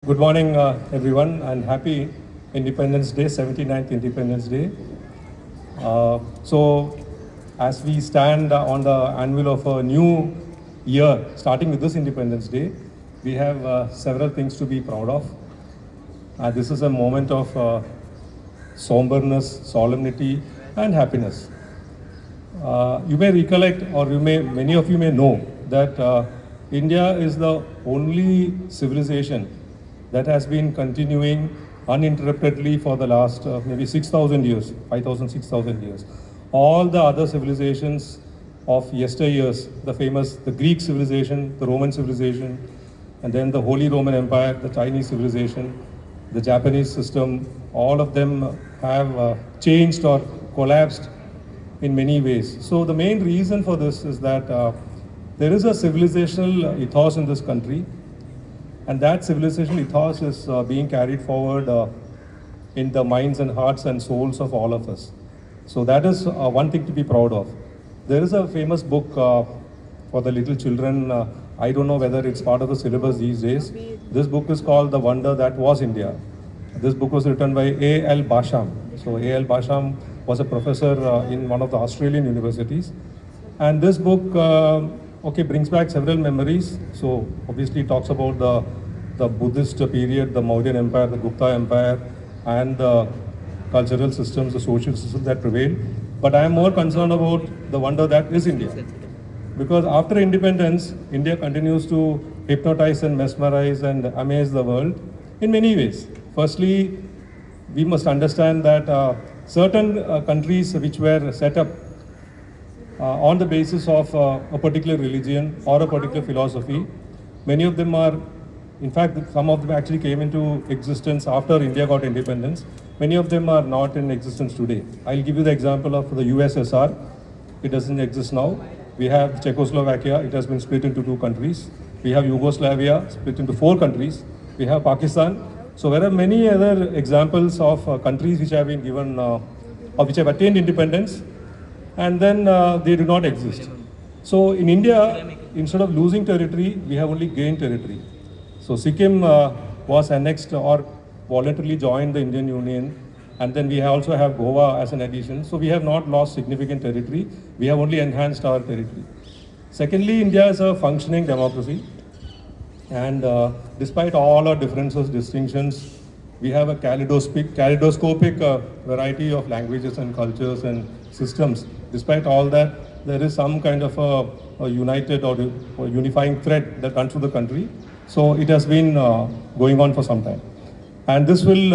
Good morning, everyone, and happy Independence Day, 79th Independence Day. So, as we stand on the anvil of a new year, starting with this Independence Day, we have several things to be proud of. This is a moment of somberness, solemnity, and happiness. You may recollect, or many of you may know, that India is the only civilization that has been continuing uninterruptedly for the last maybe 6,000 years, 5,000, 6,000 years. All the other civilizations of yesteryears, the Greek civilization, the Roman civilization, and then the Holy Roman Empire, the Chinese civilization, the Japanese system, all of them have changed or collapsed in many ways. So the main reason for this is that there is a civilizational ethos in this country, and that civilizational ethos is being carried forward in the minds and hearts and souls of all of us. So that is one thing to be proud of. There is a famous book for the little children. I don't know whether it's part of the syllabus these days. This book is called The Wonder That Was India. This book was written by A.L. Basham. So A.L. Basham was a professor in one of the Australian universities. And this book brings back several memories. So obviously it talks about the Buddhist period, the Mauryan Empire, the Gupta Empire, and the cultural systems, the social systems that prevailed. But I am more concerned about the wonder that is India. Because after independence, India continues to hypnotize and mesmerize and amaze the world in many ways. Firstly, we must understand that certain countries which were set up on the basis of a particular religion or a particular philosophy, many of them are, in fact, some of them actually came into existence after India got independence. Many of them are not in existence today. I'll give you the example of the USSR. It doesn't exist now. We have Czechoslovakia. It has been split into two countries. We have Yugoslavia, split into four countries. We have Pakistan. So there are many other examples of countries which have been given, or which have attained independence, and then they do not exist. So in India, instead of losing territory, we have only gained territory. So Sikkim was annexed or voluntarily joined the Indian Union, and then we also have Goa as an addition. So we have not lost significant territory. We have only enhanced our territory. Secondly, India is a functioning democracy. And despite all our differences, distinctions, we have a kaleidoscopic variety of languages and cultures and systems. Despite all that, there is some kind of a united or unifying thread that runs through the country. So it has been going on for some time. And this will,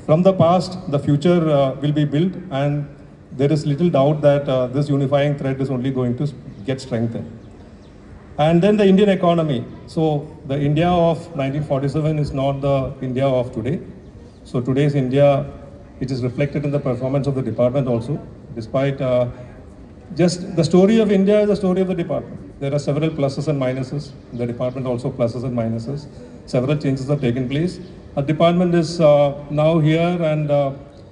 from the past, the future will be built, and there is little doubt that this unifying thread is only going to get strengthened. And then the Indian economy. So the India of 1947 is not the India of today. So today's India, it is reflected in the performance of the department also. Despite just the story of India is the story of the department. There are several pluses and minuses. The department also pluses and minuses. Several changes have taken place. A department is now here, and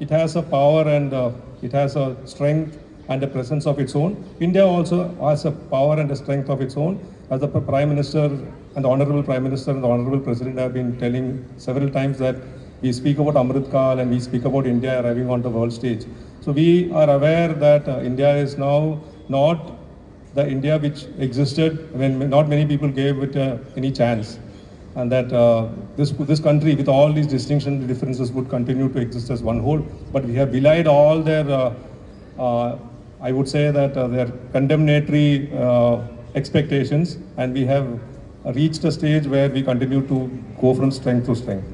it has a power, and it has a strength and a presence of its own. India also has a power and a strength of its own. As the Prime Minister and the Honorable Prime Minister and the Honorable President have been telling several times, that we speak about Amrit Kaal and we speak about India arriving on the world stage. So we are aware that India is now not the India which existed when not many people gave it any chance. And that this country, with all these distinctions and differences, would continue to exist as one whole. But we have belied all their I would say that their condemnatory expectations, and we have reached a stage where we continue to go from strength to strength.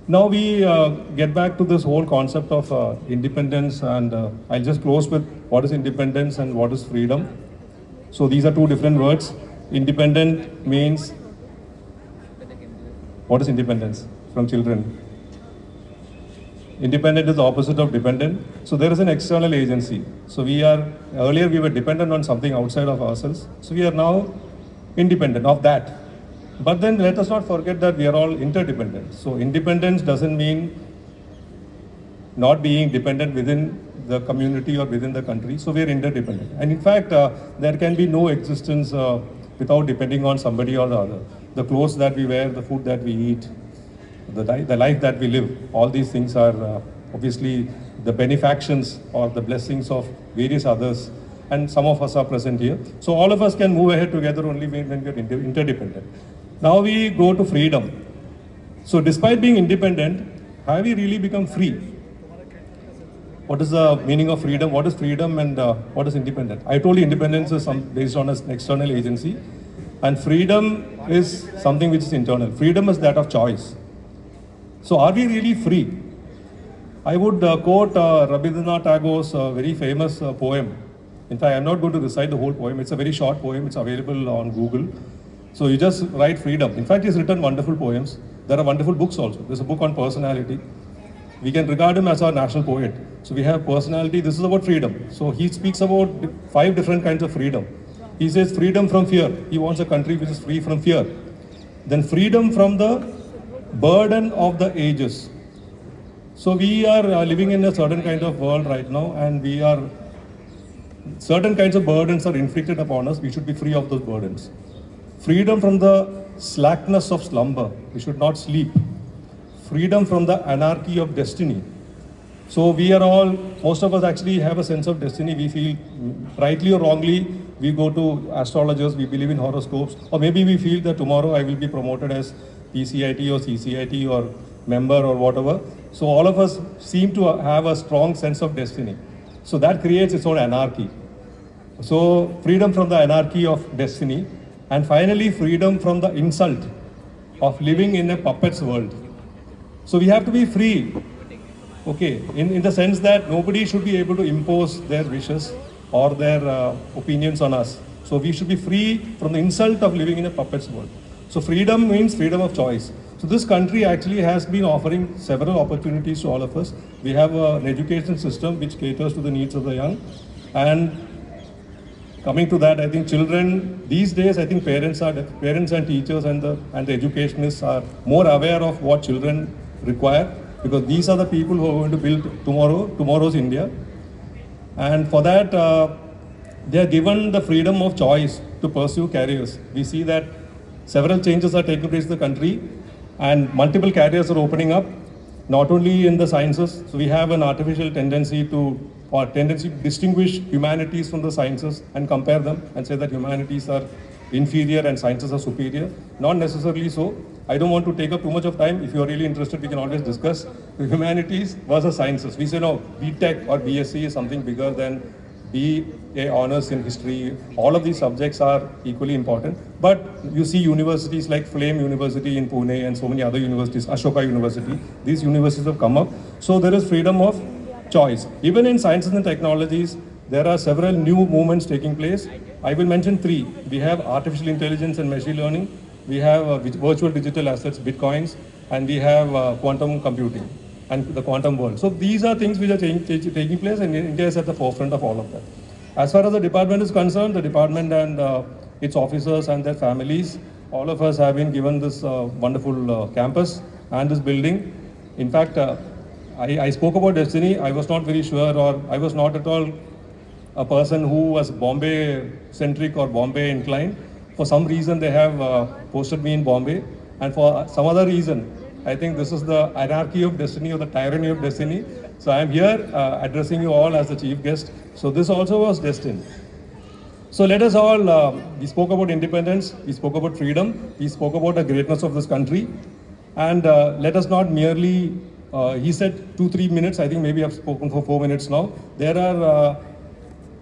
Now we get back to this whole concept of independence, and I'll just close with what is independence and what is freedom. So these are two different words. Independent means, what is independence from children? Independent is the opposite of dependent. So there is an external agency. So earlier we were dependent on something outside of ourselves. So we are now independent of that. But then let us not forget that we are all interdependent. So independence doesn't mean not being dependent within the community or within the country. So we are interdependent. And in fact, there can be no existence without depending on somebody or the other. the clothes that we wear, the food that we eat, the life that we live, all these things are obviously the benefactions or the blessings of various others, and some of us are present here. So all of us can move ahead together only when we are interdependent. Now we go to freedom. So despite being independent, have we really become free? What is the meaning of freedom? What is freedom and what is independent? I told you independence is based on an external agency, and freedom is something which is internal. Freedom is that of choice. So are we really free? I would quote Rabindranath Tagore's very famous poem. In fact, I'm not going to recite the whole poem. It's a very short poem. It's available on Google. So you just write freedom. In fact, he's written wonderful poems. There are wonderful books also. There's a book on personality. We can regard him as our national poet. So we have personality. This is about freedom. So he speaks about 5 different kinds of freedom. He says freedom from fear. He wants a country which is free from fear. Then freedom from the burden of the ages. So we are living in a certain kind of world right now, and certain kinds of burdens are inflicted upon us. We should be free of those burdens. Freedom from the slackness of slumber. We should not sleep. Freedom from the anarchy of destiny. So we are all, most of us actually have a sense of destiny. We feel, rightly or wrongly, we go to astrologers, we believe in horoscopes, or maybe we feel that tomorrow I will be promoted as PCIT or CCIT or member or whatever. So all of us seem to have a strong sense of destiny. So that creates its own anarchy. So freedom from the anarchy of destiny, and finally freedom from the insult of living in a puppet's world. So we have to be free, okay, in the sense that nobody should be able to impose their wishes or their opinions on us. So we should be free from the insult of living in a puppet's world. So freedom means freedom of choice. So this country actually has been offering several opportunities to all of us. We have an education system which caters to the needs of the young. And coming to that, I think children, these days, I think parents and teachers and the educationists are more aware of what children require, because these are the people who are going to build tomorrow's India. And for that, they are given the freedom of choice to pursue careers. We see that several changes are taking place in the country, and multiple careers are opening up, not only in the sciences. So we have an artificial tendency to distinguish humanities from the sciences and compare them and say that humanities are inferior and sciences are superior. Not necessarily so. I don't want to take up too much of time. If you're really interested, we can always discuss the humanities versus sciences. We say no, BTech or BSc is something bigger than BA honors in history. All of these subjects are equally important. But you see universities like Flame University in Pune and so many other universities, Ashoka University, these universities have come up. So there is freedom of choice. Even in sciences and technologies, there are several new movements taking place. I will mention 3. We have artificial intelligence and machine learning. We have virtual digital assets, bitcoins, and we have quantum computing and the quantum world. So these are things which are taking place, and India is at the forefront of all of that. As far as the department is concerned, the department and its officers and their families, all of us have been given this wonderful campus and this building. In fact, I spoke about destiny. I was not very sure, or I was not at all a person who was Bombay centric or Bombay inclined. For some reason, they have posted me in Bombay, and for some other reason, I think this is the anarchy of destiny or the tyranny of destiny. So I am here addressing you all as the chief guest. So this also was destined. So let us all, we spoke about independence, we spoke about freedom, we spoke about the greatness of this country, and let us not merely, he said 2-3 minutes, I think maybe I've spoken for 4 minutes now. There are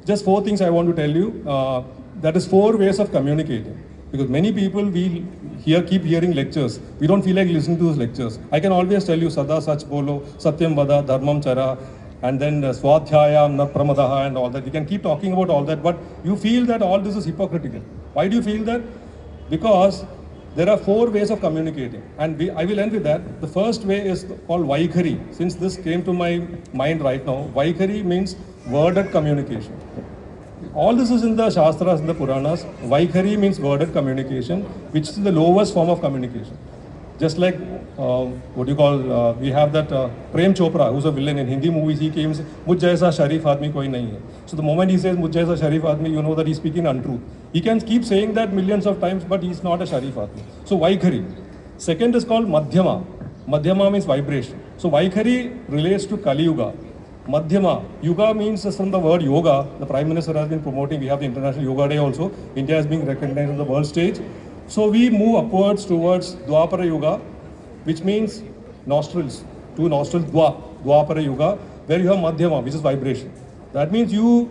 just 4 things I want to tell you. That is 4 ways of communicating. Because many people keep hearing lectures. We don't feel like listening to those lectures. I can always tell you Sada Sach Bolo, Satyam Vada, Dharmam Chara, and then Swadhyayam, Na Pramadaha and all that. We can keep talking about all that, but you feel that all this is hypocritical. Why do you feel that? Because there are 4 ways of communicating. And I will end with that. The first way is called Vaikhari. Since this came to my mind right now, Vaikhari means worded communication. All this is in the Shastras, in the Puranas. Vaikhari means worded communication, which is the lowest form of communication. Just like what do you call? We have that Prem Chopra, who's a villain in Hindi movies. He came, "Mujh jaisa sharif aadmi koi nahi hai." So the moment he says "Mujh jaisa sharif aadmi," you know that he's speaking untruth. He can keep saying that millions of times, but he's not a sharif aadmi. So Vaikhari. Second is called Madhyama. Madhyama means vibration. So Vaikhari relates to Kali Yuga. Madhyama. Yuga means from the word yoga. The Prime Minister has been promoting. We have the International Yoga Day also. India is being recognized on the world stage. So we move upwards towards Dwapara Yuga, which means nostrils. Two nostrils, Dwapara Yuga, where you have Madhyama, which is vibration. That means you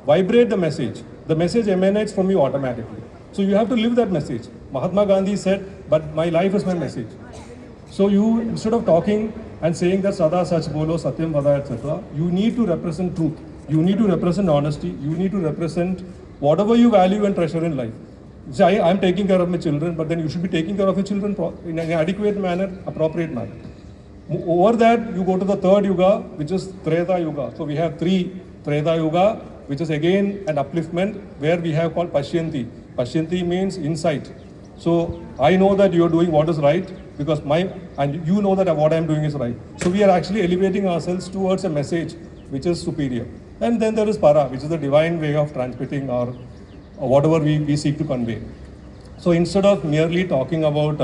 vibrate the message. The message emanates from you automatically. So you have to live that message. Mahatma Gandhi said, "But my life is my message." So you, instead of talking and saying that Sada Sach Bolo, Satyam Vada, etc., you need to represent truth. You need to represent honesty. You need to represent whatever you value and treasure in life. See, I'm taking care of my children, but then you should be taking care of your children in an adequate manner, appropriate manner. Over that, you go to the third yuga, which is Treta Yuga. So we have three Treta Yuga, which is again an upliftment, where we have called Pashyanti. Pashyanti means insight. So I know that you're doing what is right, because and you know that what I'm doing is right. So we are actually elevating ourselves towards a message which is superior. And then there is Para, which is the divine way of transmitting or whatever we seek to convey. So instead of merely talking about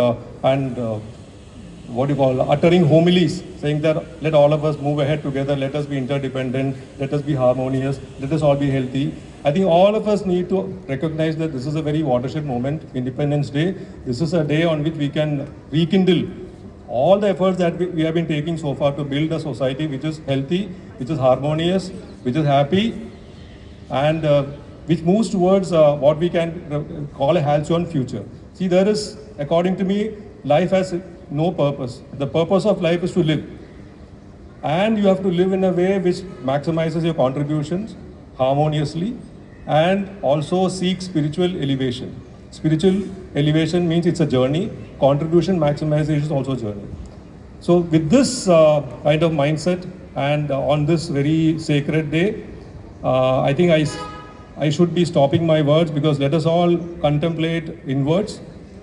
uttering homilies, saying that let all of us move ahead together, let us be interdependent, let us be harmonious, let us all be healthy. I think all of us need to recognize that this is a very watershed moment, Independence Day. This is a day on which we can rekindle all the efforts that we have been taking so far to build a society which is healthy, which is harmonious, which is happy, and which moves towards what we can call a halcyon future. See, there is, according to me, life has no purpose. The purpose of life is to live. And you have to live in a way which maximizes your contributions harmoniously and also seek spiritual elevation. Spiritual elevation means it's a journey. Contribution maximization is also a journey. So with this kind of mindset and on this very sacred day, I think I should be stopping my words, because let us all contemplate inwards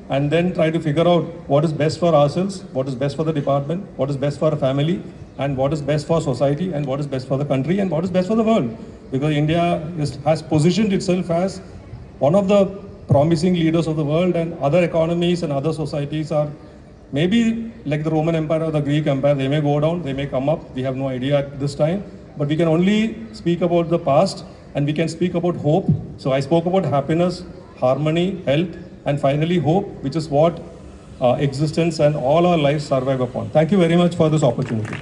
and then try to figure out what is best for ourselves, what is best for the department, what is best for our family, and what is best for society, and what is best for the country, and what is best for the world. Because India has positioned itself as one of the promising leaders of the world, and other economies and other societies are maybe like the Roman Empire or the Greek Empire. They may go down, they may come up. We have no idea at this time. But we can only speak about the past, and we can speak about hope. So I spoke about happiness, harmony, health, and finally hope, which is what existence and all our lives survive upon. Thank you very much for this opportunity.